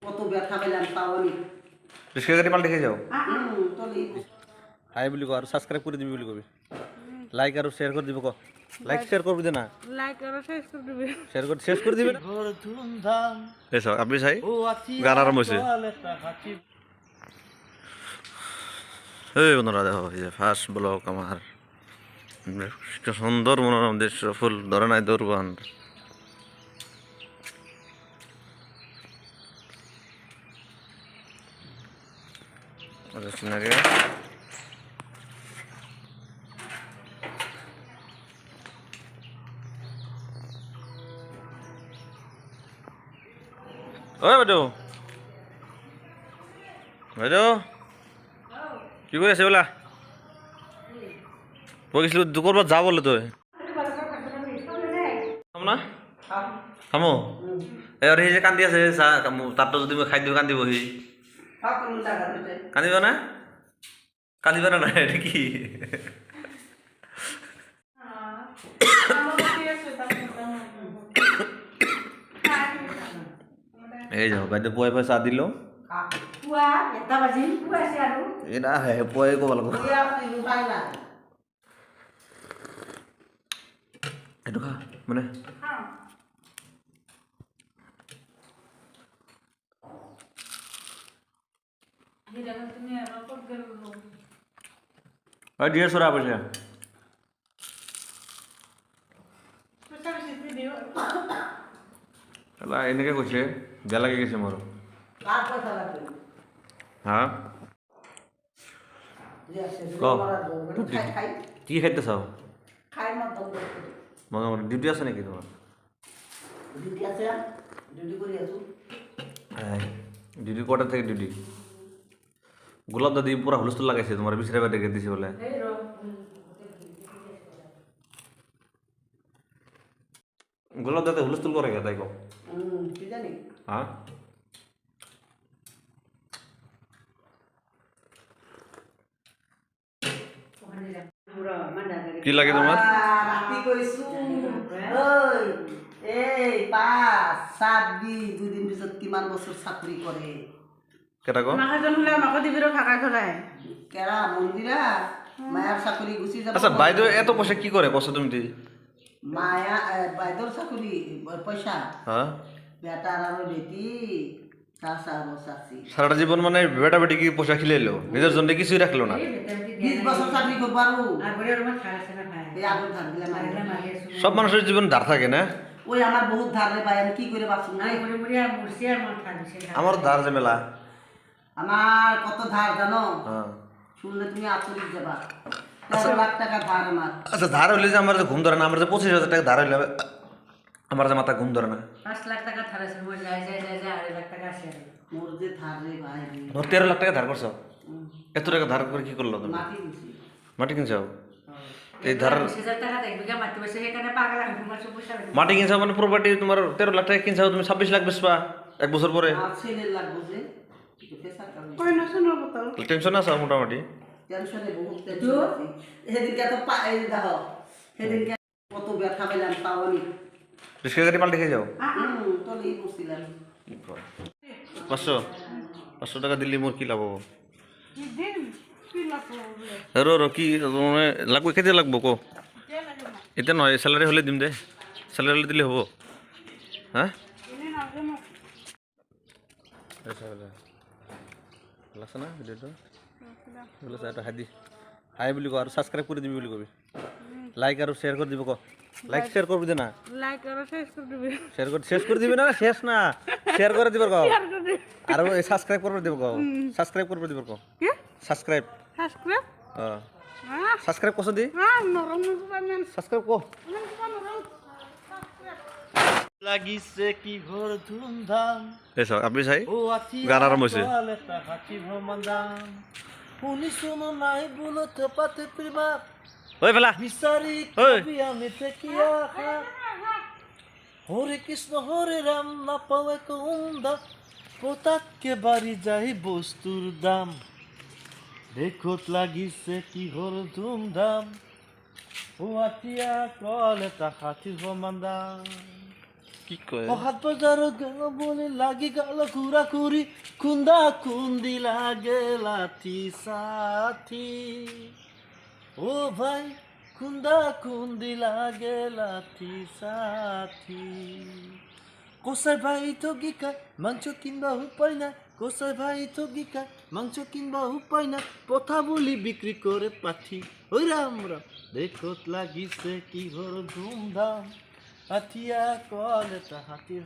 কত ব্যথা পেলাম তাও আমি রিস্কা গাড়ি পাল্টে খেয়ে যাও চলি হাই বলি কো আর সাবস্ক্রাইব করে দিবি বলি কবি লাইক আর শেয়ার করে দিব কো লাইক শেয়ার করবি দে না লাইক আর শেষ করে দিবি শেয়ার করে শেষ করে দিবি না এসো আপনি চাই গান আরম্ভ হয়েছে এই বন্ধুরা দেখো এই যে ফার্স্ট ব্লক আমার সুন্দর মনোরম দৃশ্য ফুল ধরে নাই দৌড়বান সিনারি ওই বাইদেউ বাইদেউ কি করে আছে বলা বলছিল দুপুরবার যা বললে তো না খামো এবার এই যে কান্দি আছে তারটা যদি খাই দিব কান্দিব সি কান্দিবা না কান্দিবা না এটা কি এই যাও বাইদেউ পুয়াই পয়সা দিল এটা হ্যাঁ পুয়াই কব লাগব এইটো খা মানে দিয়ে চোরা পইচা এনেকে কৈছে বেয়া লাগি গৈছে মোৰ হা কি খাইতে চাও মনে ডিউটি আছে নেকি তোমার ডিউটি কটা থেকে ডিউটি গোলাপ দাদি পুরা হুলস্থুল লাগাইছে তোমার বিছরা বাদে রেখে দিছে বলে গোলাপ দাদি হুলস্থুল করে গে তাই কো হ্যাঁ কি লাগে তোমার এই 5-7 দুদিন পিছত কিমান বছর চাকরি করে কেটা কো মাহাজন হলে আমাকে দিবির ফাঁকা খোলায় কেরা মন্দিরা মায়ার চাকরি গুছি যাব আচ্ছা বাইদেউ এত পয়সা কি করে কষ্ট তুমি দি মায়া বাইদর চাকরি পয়সা হ্যাঁ বেটার আর বেটি চাচা আর চাচি সারাটা জীবন মানে বেটা বেটি কি পয়সা খিলাইলো নিজের জন্য কিছুই রাখলো না 20 বছর চাকরি করবারু এই আগুন ধার দিলে মারি সব মানুষের জীবন ধার থাকে না ওই আমার বহুত ধার রে ভাই আমি কি করে বাঁচুম না আমার ধার যে মেলা আমার কত ধার জানো হ্যাঁ শুনলে তুমি আচরিত যাবা 13 লাখ টাকা ধার আমার আচ্ছা ধার হইলে যে আমার যে ঘুম ধরে না আমার যে 25,000 টাকা ধার হইলে আমার যে মাথা ঘুম ধরে না 5 লাখ টাকা ধার আছে মোর যায় 2.5 লাখ টাকা আছে মোর যে ধার রে ভাই মোর 13 লাখ টাকা ধার করছো এত টাকা ধার করে কি করলো তুমি মাটি দিছি মাটি কিনছো এই ধার 20,000 টাকা দেখ বিঘা মাটি বসে এখানে পাগলা তোমার সব পয়সা মাটি কিনছো মানে প্রপার্টি তোমার 13 লাখ টাকা কিনছো তুমি 26 লাখ বেচবা এক বছর পরে আর ছেলের লাগবে যে পেশা কাম কই না শুনো কথা টেনশন আছে মোটামুটি টেনশনে বহুত টেনশন আছে সেদিনকে তো এই দেখো সেদিনকে কত ব্যথা পেলাম তাও আমি রিস্কা গাড়ি পাল্টে খেয়ে যাও তলেই বসছিলাম 500 টাকা দিল্লি মোর কি লাভ হবো কি দিন কি লাভ রো রো কি মানে লাগবে খেতে লাগবো কো এটা নয় স্যালারি হলে দিম দে স্যালারি হলে দিলে হবো হ্যাঁ লাগছে না ভিডিওটা বলে এটা হাই দি হাই বলি কো আর সাবস্ক্রাইব করে দিবি বলি কবি লাইক আর শেয়ার করে দিব কো লাইক শেয়ার করবি দে না লাইক আর শেষ করে দিবি শেষ করে দিবি না শেষ না শেয়ার করে দিবার কো আর সাবস্ক্রাইব করে দিব কো সাবস্ক্রাইব করে দিব কো কি সাবস্ক্রাইব সাবস্ক্রাইব হ্যাঁ সাবস্ক্রাইব কসো দি নরম পাবেন সাবস্ক্রাইব কো লাগিছে কি ঘর ধুমধাম এসো আপনি চাই ও আছি গান আরম্ভ হয়েছে হাঁচি ভ্রমণদাম শুনি শুনো নাই বলো থপাতে প্রেমা ওই ফেলা বিচারি ওই। কবি আমি থেকিয়া হরে কৃষ্ণ হরে রাম না পাওয়ে কুন্দা পোতাতকে বাড়ি যাই বস্তুর দাম দেখত লাগিছে কি ঘর ধুমধাম ও আতিয়া কলে তা হাঁচি ভ্রমণদাম কি কয় ও হাত বাজার গেল বলে লাগি গেল কুড়াকুড়ি খুন্দা খুন্দি লাগে লাঠি সাথী ও ভাই খুন্দা খুন্দি লাগে লাঠি সাথী কোসাই ভাই তো গিকা মাংস কিনবা উপায় না কোসাই ভাই তো গিকা মাংস কিনবা উপায় না কথা বলি বিক্রি করে পাঠি ওই রাম রাম দেখত লাগিছে কি ঘর ধুমধাম হাতিয়া কলে তা হাতির